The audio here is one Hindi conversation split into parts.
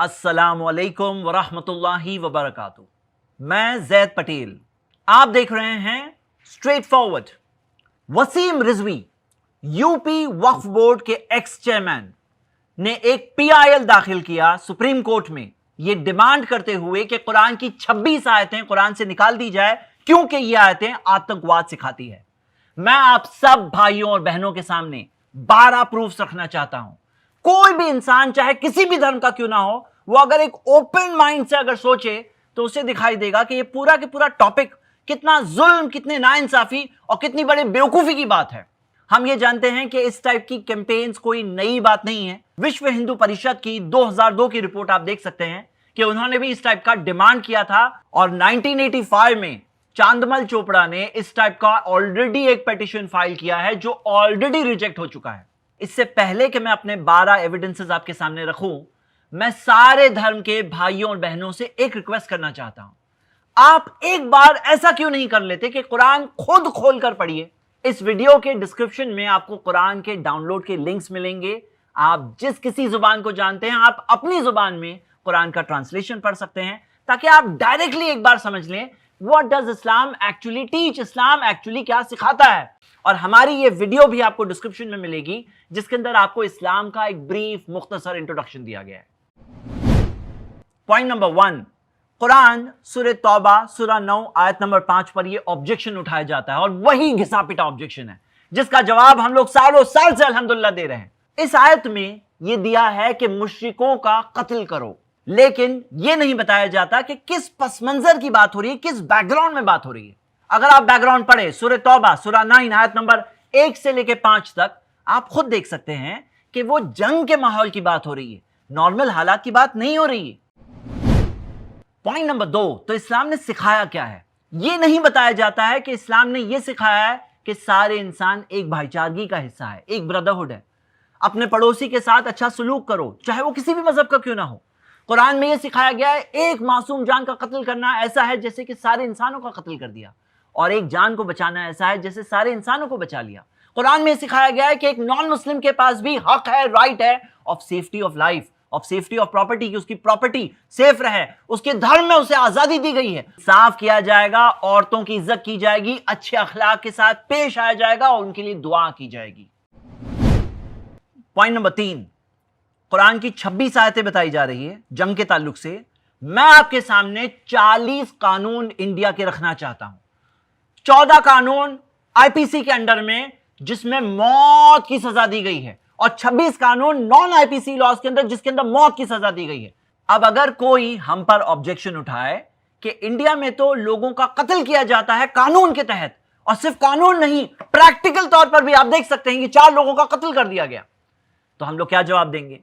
अस्सलामुअलैकुम वरहमतुल्लाहि वबरकातुहू। मैं जैद पटेल, आप देख रहे हैं straight forward. Waseem Rizvi UP Waqf board के एक्स चेयरमैन ने एक पीआईएल दाखिल किया सुप्रीम कोर्ट में, यह डिमांड करते हुए कि कुरान की 26 आयतें कुरान से निकाल दी जाए क्योंकि ये आयतें आतंकवाद सिखाती है। मैं आप सब भाइयों और बहनों के सामने 12 प्रूफ्स रखना चाहता हूं। कोई भी इंसान चाहे किसी भी धर्म का क्यों ना हो, वो अगर एक ओपन माइंड से अगर सोचे तो उसे दिखाई देगा कि ये पूरा के पूरा टॉपिक कितना जुल्म, कितने नाइंसाफी और कितनी बड़ी बेवकूफी की बात है। हम ये जानते हैं कि इस टाइप की कैंपेन्स कोई नई बात नहीं है। विश्व हिंदू परिषद की 2002 की रिपोर्ट आप देख सकते हैं कि उन्होंने भी इस टाइप का डिमांड किया था और 1985 में चांदमल चोपड़ा ने इस टाइप का ऑलरेडी एक पिटीशन फाइल किया है जो ऑलरेडी रिजेक्ट हो चुका है। इससे पहले कि मैं अपने 12 एविडेंसेस आपके सामने रखूं, मैं सारे धर्म के भाइयों और बहनों से एक रिक्वेस्ट करना चाहता हूं। आप एक बार ऐसा क्यों नहीं कर लेते कि कुरान खुद खोलकर पढ़िए। इस वीडियो के डिस्क्रिप्शन में आपको कुरान के डाउनलोड के लिंक्स मिलेंगे। आप जिस किसी जुबान को जानते हैं, आप अपनी जुबान में कुरान का ट्रांसलेशन पढ़ सकते हैं ताकि आप डायरेक्टली एक बार समझ लें what does Islam actually teach, Islam actually क्या सिखाता है। और हमारी ये वीडियो भी आपको डिस्क्रिप्शन में मिलेगी जिसके अंदर आपको इस्लाम का एक ब्रीफ मुख्तसर इंट्रोडक्शन दिया गया है। पॉइंट नंबर 1, कुरान सूरह तौबा सूरह 9 आयत नंबर 5 पर यह ऑब्जेक्शन उठाया जाता है और वही घिसा पिटा ऑब्जेक्शन है जिसका जवाब हम लोग सालों साल से अल्हम्दुलिल्लाह दे रहे हैं। इस आयत में यह दिया है कि मुश्रिकों का कत्ल करो, लेकिन यह नहीं बताया जाता कि किस पस मंजर की बात हो रही है, किस बैकग्राउंड में बात हो रही है। अगर आप बैकग्राउंड पढ़े सूरह तौबा सूरह 9 आयत नंबर 1 से लेकर 5 तक, आप खुद देख सकते हैं कि वो जंग के माहौल की बात हो रही है, नॉर्मल हालात की बात नहीं हो रही है। पॉइंट नंबर 2, तो इस्लाम ने सिखाया क्या है। यह नहीं बताया जाता है कि इस्लाम ने यह सिखाया है कि सारे इंसान एक भाईचारगी का हिस्सा है, एक ब्रदरहुड है। अपने पड़ोसी के साथ अच्छा सलूक करो, चाहे वो किसी भी मजहब का क्यों ना हो। कुरान में यह सिखाया गया है एक मासूम जान का कत्ल करना ऐसा है जैसे कि सारे इंसानों का कत्ल कर दिया, और एक जान को बचाना ऐसा है जैसे सारे इंसानों को बचा लिया। कुरान में सिखाया गया है कि एक नॉन मुस्लिम के पास भी हक है, राइट है of safety of life, of safety of property, कि उसकी प्रॉपर्टी सेफ रहे। उसके धर्म में उसे आजादी दी गई है। साफ किया जाएगा, औरतों की इज्जत की जाएगी, अच्छे अखलाक के साथ पेश आया जाएगा और उनके लिए दुआ की जाएगी। पॉइंट नंबर 3, कुरान की 26 आयतें बताई जा रही है जंग के ताल्लुक से। मैं आपके सामने 40 कानून इंडिया के रखना चाहता हूं। 14 कानून आईपीसी के अंडर में जिसमें मौत की सजा दी गई है और 26 कानून नॉन आईपीसी लॉज के अंदर जिसके अंदर मौत की सजा दी गई है। अब अगर कोई हम पर ऑब्जेक्शन उठाए कि इंडिया में तो लोगों का कत्ल किया जाता है कानून के तहत, और सिर्फ कानून नहीं, प्रैक्टिकल तौर पर भी आप देख सकते हैं कि 4 लोगों का कत्ल कर दिया गया, तो हम लोग क्या जवाब देंगे?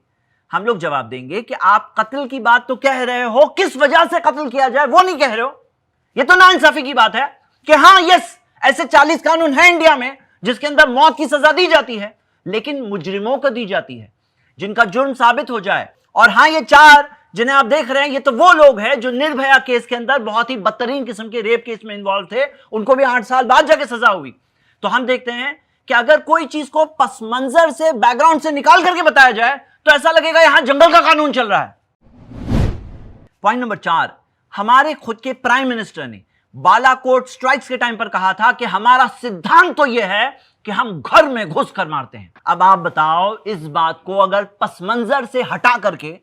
हम लोग जवाब देंगे कि आप कत्ल की बात तो कह रहे हो, किस वजह से कत्ल किया जाए वो नहीं कह रहे हो। यह तो नाइंसाफी की बात है कि हाँ यस, ऐसे 40 कानून हैं इंडिया में जिसके अंदर मौत की सजा दी जाती है, लेकिन मुजरिमों को दी जाती है जिनका जुर्म साबित हो जाए। और हाँ, ये 4 जिन्हें आप देख रहे हैं ये तो वो लोग हैं जो निर्भया केस के अंदर बहुत ही बदतरीन किस्म के रेप केस में इन्वॉल्व थे, उनको भी 8 साल बाद जाके सजा हुई। तो हम देखते हैं कि अगर कोई चीज को पस मंजर से, बैकग्राउंड से निकाल करके बताया जाए तो ऐसा लगेगा यहां जंगल का कानून चल रहा है। पॉइंट नंबर 4, हमारे खुद के प्राइम मिनिस्टर ने बालाकोट स्ट्राइक्स के टाइम पर कहा था कि हमारा सिद्धांत तो यह है कि हम घर में घुस कर मारते हैं। अब आप बताओ, इस बात को अगर पस मंजर से हटा करके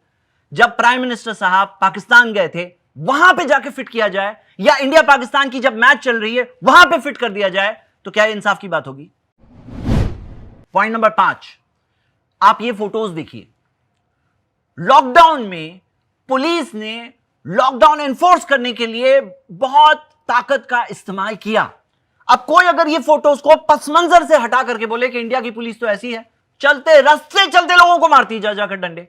जब प्राइम मिनिस्टर साहब पाकिस्तान गए थे वहां पे जाके फिट किया जाए, या इंडिया पाकिस्तान की जब मैच चल रही है वहां पे फिट कर दिया जाए, तो क्या इंसाफ की बात होगी? पॉइंट नंबर 5, आप ये फोटोज देखिए। लॉकडाउन में पुलिस ने लॉकडाउन एनफोर्स करने के लिए बहुत ताकत का इस्तेमाल किया। अब कोई अगर ये फोटोज को पस मंजर से हटा करके बोले कि इंडिया की पुलिस तो ऐसी है, चलते रास्ते चलते लोगों को मारती जा जाकर डंडे,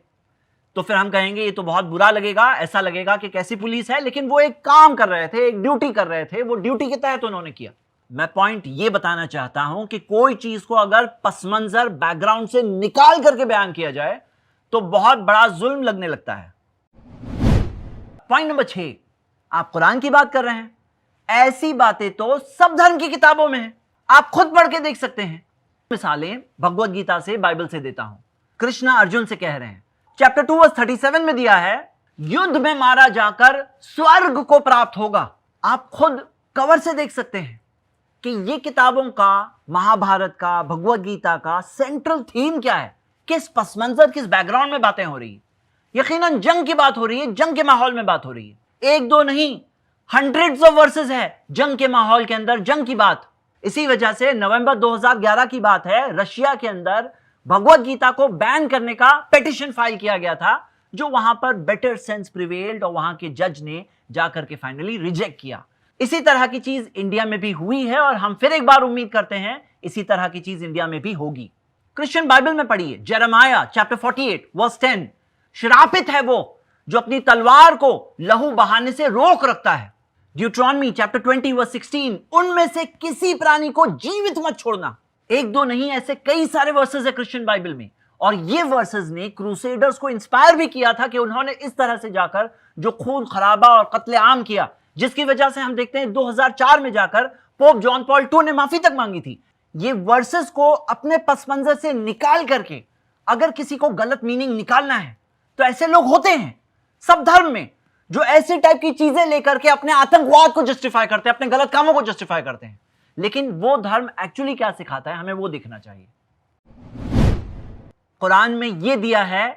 तो फिर हम कहेंगे ये तो बहुत बुरा लगेगा, ऐसा लगेगा कि कैसी पुलिस है। लेकिन वो एक काम कर रहे थे, एक ड्यूटी कर रहे थे, वो ड्यूटी के तहत उन्होंने किया। मैं पॉइंट ये बताना चाहता हूं कि कोई चीज को अगर पस मंजर, बैकग्राउंड से निकाल करके बयान किया जाए तो बहुत बड़ा जुल्म लगने लगता है। पॉइंट नंबर 6, आप कुरान की बात कर रहे हैं, ऐसी बातें तो सब धर्म की किताबों में है, आप खुद पढ़ के देख सकते हैं। मिसालें भगवत गीता से, बाइबल से देता हूं। कृष्णा अर्जुन से कह रहे हैं, चैप्टर 2 वर्स 37 में दिया है युद्ध में मारा जाकर स्वर्ग को प्राप्त होगा। आप खुद कवर से देख सकते हैं कि ये किताबों का, महाभारत का, भगवत गीता का सेंट्रल थीम क्या है, किस पस मंजर, किस बैकग्राउंड में बातें हो रही है। यकीनन जंग की बात हो रही है, जंग के माहौल में बात हो रही है। एक दो नहीं, हंड्रेड्स ऑफ वर्सेस है जंग के माहौल के अंदर, जंग की बात। इसी वजह से नवंबर 2011 की बात है, रशिया के अंदर भगवत गीता को बैन करने का पिटीशन फाइल किया गया था, जो वहां पर बेटर सेंस प्रिवेल्ड और वहां के जज ने जाकर के फाइनली रिजेक्ट किया। इसी तरह की चीज इंडिया में भी हुई है और हम फिर एक बार उम्मीद करते हैं इसी तरह की चीज इंडिया में भी होगी। क्रिश्चियन बाइबल में पढ़िए, जेरेमाया चैप्टर 48 वर्स 10, श्रापित है वो जो अपनी तलवार को लहू बहाने से रोक रखता है। ड्यूट्रॉनमी चैप्टर 20 वर्स 16, उनमें से किसी प्राणी को जीवित मत छोड़ना। एक दो नहीं, ऐसे कई सारे वर्सेस है क्रिश्चियन बाइबल में, और ये वर्सेस ने क्रूसेडर्स को इंस्पायर भी किया था कि उन्होंने इस तरह से जाकर जो खून खराबा और कत्लेआम किया, जिसकी वजह से हम देखते हैं 2004 में जाकर पोप जॉन पॉल II ने माफी तक मांगी थी। ये वर्सेस को अपने पस मंजर से निकाल करके अगर किसी को गलत मीनिंग निकालना है तो ऐसे लोग होते हैं सब धर्म में, जो ऐसे टाइप की चीजें लेकर के अपने आतंकवाद को जस्टिफाई करते हैं, अपने गलत कामों को जस्टिफाई करते हैं। लेकिन वो धर्म एक्चुअली क्या सिखाता है, हमें वो देखना चाहिए। कुरान में ये दिया है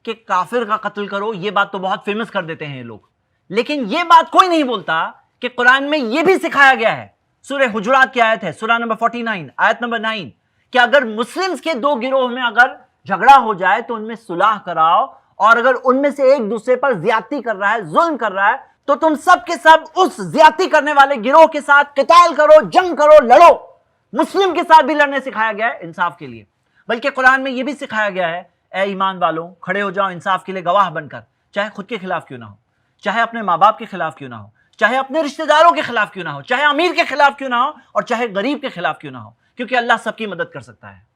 कि काफिर का कत्ल करो, ये बात तो बहुत फेमस कर देते हैं ये लोग, लेकिन ये बात कोई नहीं बोलता कि कुरान में ये भी सिखाया गया है। सूरह हुजुरात की आयत है, सूरह नंबर 49 आयत नंबर 9, कि अगर मुस्लिम्स के दो गिरोह में अगर झगड़ा हो जाए तो उनमें सुलह कराओ, और अगर उनमें से एक दूसरे पर ज्यादती कर रहा है, जुल्म कर रहा है, तो तुम सब के सब उस ज्यादती करने वाले गिरोह के साथ किताल करो, जंग करो, लड़ो। मुस्लिम के साथ भी लड़ने सिखाया गया है इंसाफ के लिए। बल्कि कुरान में यह भी सिखाया गया है, ए ईमान वालों, खड़े हो जाओ इंसाफ के लिए गवाह बनकर, चाहे खुद के खिलाफ क्यों ना हो, चाहे अपने माँ बाप के खिलाफ क्यों ना हो, चाहे अपने रिश्तेदारों के खिलाफ क्यों ना हो, चाहे अमीर के खिलाफ क्यों ना हो, और चाहे गरीब के खिलाफ क्यों ना हो, क्योंकि अल्लाह सबकी मदद कर सकता है।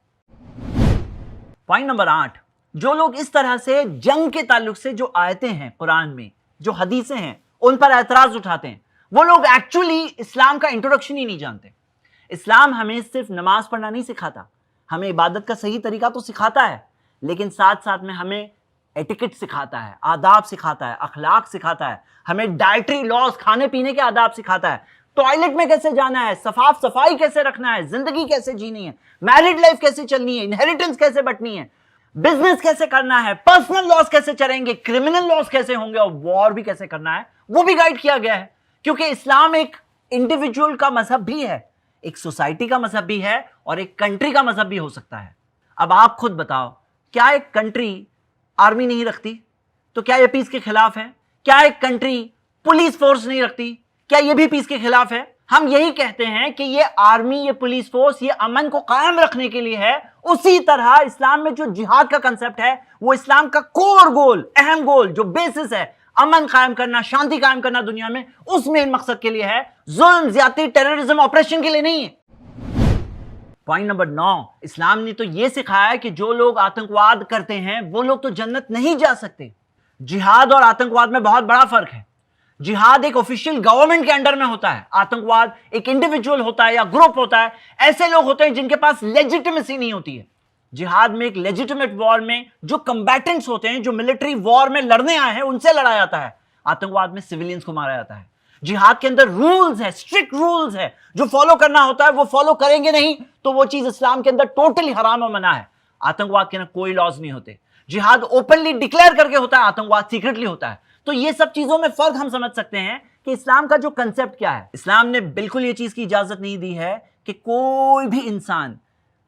पॉइंट नंबर 8, जो लोग इस तरह से जंग के ताल्लुक से जो आयतें हैं कुरान में, जो हदीसें हैं, उन पर एतराज उठाते हैं, वो लोग एक्चुअली इस्लाम का इंट्रोडक्शन ही नहीं जानते। इस्लाम हमें सिर्फ नमाज पढ़ना नहीं सिखाता, हमें इबादत का सही तरीका तो सिखाता है, लेकिन साथ साथ में हमें एटिकेट सिखाता है, आदाब सिखाता है, अखलाक सिखाता है, हमें डाइटरी लॉज, खाने पीने के आदाब सिखाता है, टॉयलेट में कैसे जाना है, साफ सफाई कैसे रखना है, जिंदगी कैसे जीनी है, मैरिड लाइफ कैसे चलनी है, इनहेरिटेंस कैसे बंटनी है, बिजनेस कैसे करना है, पर्सनल लॉस कैसे चलेंगे, क्रिमिनल लॉस कैसे होंगे, और वॉर भी कैसे करना है, वो भी गाइड किया गया है। क्योंकि इस्लाम एक इंडिविजुअल का मजहब भी है, एक सोसाइटी का मजहब भी है, और एक कंट्री का मजहब भी हो सकता है। अब आप खुद बताओ, क्या एक कंट्री आर्मी नहीं रखती? तो क्या ये पीस के खिलाफ है? क्या एक कंट्री पुलिस फोर्स नहीं रखती? क्या ये भी पीस के खिलाफ है? हम यही कहते हैं कि ये आर्मी, ये पुलिस फोर्स, ये अमन को कायम रखने के लिए है। उसी तरह इस्लाम में जो जिहाद का कंसेप्ट है, वो इस्लाम का कोर गोल, अहम गोल, जो बेसिस है, अमन कायम करना, शांति कायम करना दुनिया में, उस मेन मकसद के लिए है। जुल्म, ज्यादती, टेररिज्म, ऑपरेशन के लिए नहीं है। पॉइंट नंबर 9, इस्लाम ने तो यह सिखाया है कि जो लोग आतंकवाद करते हैं वो लोग तो जन्नत नहीं जा सकते। जिहाद और आतंकवाद में बहुत बड़ा फर्क है। जिहाद एक ऑफिशियल गवर्नमेंट के अंडर में होता है, आतंकवाद एक इंडिविजुअल होता है या ग्रुप होता है, ऐसे लोग होते हैं जिनके पास लेजिटिमेसी नहीं होती है। जिहाद में, एक लेजिटिमेट वॉर में, जो कंबैटेंट्स होते हैं, जो मिलिट्री वॉर में लड़ने आए हैं, उनसे लड़ा जाता है। आतंकवाद में सिविलियंस को मारा जाता है। जिहाद के अंदर रूल्स है, स्ट्रिक्ट रूल्स है, जो फॉलो करना होता है वो फॉलो करेंगे नहीं तो वो चीज इस्लाम के अंदर टोटली हराम और मना है। आतंकवाद के अंदर कोई लॉज नहीं होते। जिहाद ओपनली डिक्लेयर करके होता है, आतंकवाद सीक्रेटली होता है। तो ये सब चीजों में फर्क हम समझ सकते हैं कि इस्लाम का जो कंसेप्ट क्या है। इस्लाम ने बिल्कुल ये चीज की इजाजत नहीं दी है कि कोई भी इंसान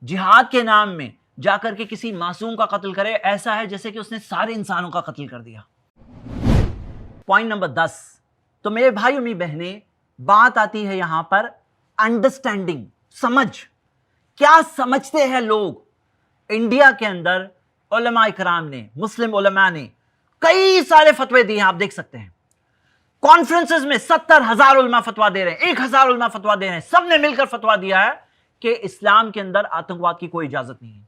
जिहाद के नाम में जाकर के किसी मासूम का कत्ल करे। ऐसा है जैसे कि उसने सारे इंसानों का कत्ल कर दिया। पॉइंट नंबर 10, तो मेरे भाई उम्मी बहने, बात आती है यहां पर अंडरस्टैंडिंग, समझ। क्या समझते हैं लोग? इंडिया के अंदर उलमा इकराम ने, मुस्लिम उलमा ने कई सारे फतवे दिए हैं, आप देख सकते हैं। कॉन्फ्रेंसेस में 70,000 उलमा फतवा दे रहे हैं, 1,000 उलमा फतवा दे रहे हैं। सबने मिलकर फतवा दिया है कि इस्लाम के अंदर आतंकवाद की कोई इजाजत नहीं है।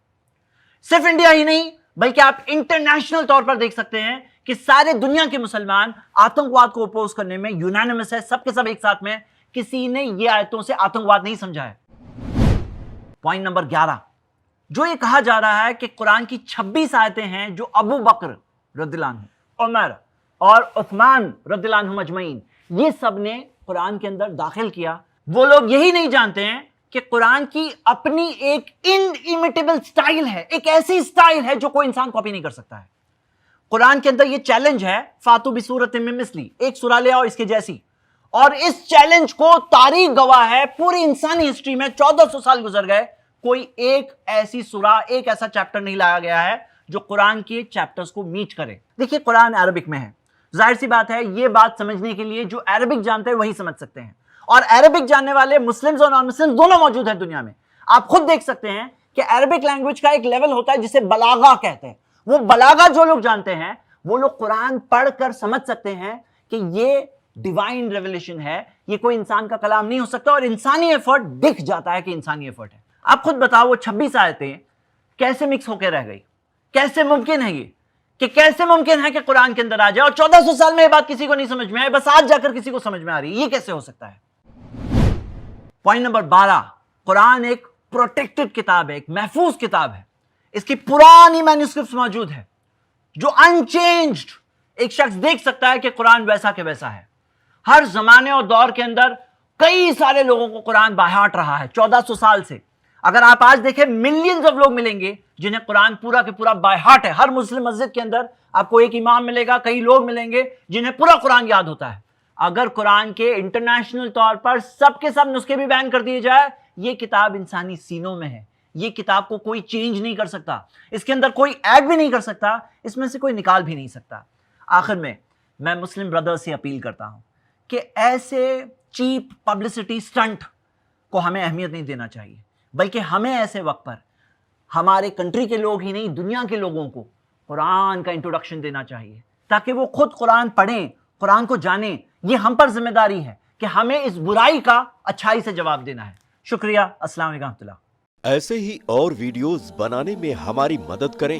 सिर्फ इंडिया ही नहीं, बल्कि आप इंटरनेशनल तौर पर देख सकते हैं कि सारे दुनिया के मुसलमान आतंकवाद को अपोज करने में यूनानिमस है, सबके सब एक साथ में। किसी ने ये आयतों से आतंकवाद नहीं समझा है। पॉइंट नंबर 11, जो ये कहा जा रहा है कि कुरान की 26 आयतें हैं जो अबू बकर रदियल्लाहु अन्हु, उमर, और उस्मान रदियल्लाहु अन्हुम अजमईन, ये सब ने कुरान के अंदर दाखिल किया। वो लोग यही नहीं जानते हैं कि कुरान की अपनी एक इनइमिटेबल स्टाइल है, एक ऐसी स्टाइल है जो कोई इंसान कॉपी नहीं कर सकता है। कुरान के अंदर ये चैलेंज है, फातु बिसूरत मिन मिस्ली, एक सूरा ले आओ इसके जैसी। और इस चैलेंज को तारीख गवाह है, पूरी इंसानी हिस्ट्री में 1400 साल गुजर गए, कोई एक ऐसी सूरा, एक ऐसा चैप्टर नहीं लाया गया है जो कुरान के चैप्टर्स को मीट करे। देखिए, कुरान अरबिक में है, जाहिर सी बात है, ये बात समझने के लिए जो अरबिक जानते हैं वही समझ सकते हैं। और अरबिक जानने वाले मुस्लिम्स और नॉन मुस्लिम दोनों मौजूद हैं दुनिया में। आप खुद देख सकते हैं कि अरबिक लैंग्वेज का एक लेवल होता है जिसे बलागा कहते हैं। वो बलागा जो लोग जानते हैं वो लोग कुरान पढ़कर समझ सकते हैं कि ये डिवाइन रेवलेशन है, ये कोई इंसान का कलाम नहीं हो सकता, और इंसानी एफर्ट दिख जाता है कि इंसानी एफर्ट है। आप खुद बताओ, वो 26 आयतें कैसे मिक्स होकर रह गई? कैसे मुमकिन है ये, कि कैसे मुमकिन है कि कुरान के अंदर आ जाए और 1400 साल में ये बात किसी को नहीं समझ में आई, बस आज जाकर किसी को समझ में आ रही है? ये कैसे हो सकता है? पॉइंट नंबर 12, कुरान एक प्रोटेक्टेड किताब है, एक महफूज किताब है। इसकी पुरानी मैन्युस्क्रिप्ट्स मौजूद है जो अनचेंज्ड एक शख्स देख सकता है कि कुरान वैसा के वैसा है। हर जमाने और दौर के अंदर कई सारे लोगों को कुरान बाय हार्ट रहा है 1400 साल से। अगर आप आज देखें, मिलियंस ऑफ लोग मिलेंगे जिन्हें कुरान पूरा के पूरा बाय हार्ट है। हर मुस्लिम मस्जिद के अंदर आपको एक इमाम मिलेगा, कई लोग मिलेंगे जिन्हें पूरा कुरान याद होता है। अगर कुरान के इंटरनेशनल तौर पर सबके सब नुस्खे भी बैन कर दिए जाए, ये किताब इंसानी सीनों में है। ये किताब को कोई चेंज नहीं कर सकता, इसके अंदर कोई ऐड भी नहीं कर सकता, इसमें से कोई निकाल भी नहीं सकता। आखिर में मैं मुस्लिम ब्रदर्स से अपील करता हूं कि ऐसे चीप पब्लिसिटी स्टंट को हमें अहमियत नहीं देना चाहिए, बल्कि हमें ऐसे वक्त पर हमारे कंट्री के लोग ही नहीं, दुनिया के लोगों को कुरान का इंट्रोडक्शन देना चाहिए, ताकि वो खुद कुरान पढ़ें, कुरान को जानें। ये हम पर जिम्मेदारी है कि हमें इस बुराई का अच्छाई से जवाब देना है। शुक्रिया। अस्सलाम वालेकुम। ऐसे ही और वीडियोस बनाने में हमारी मदद करें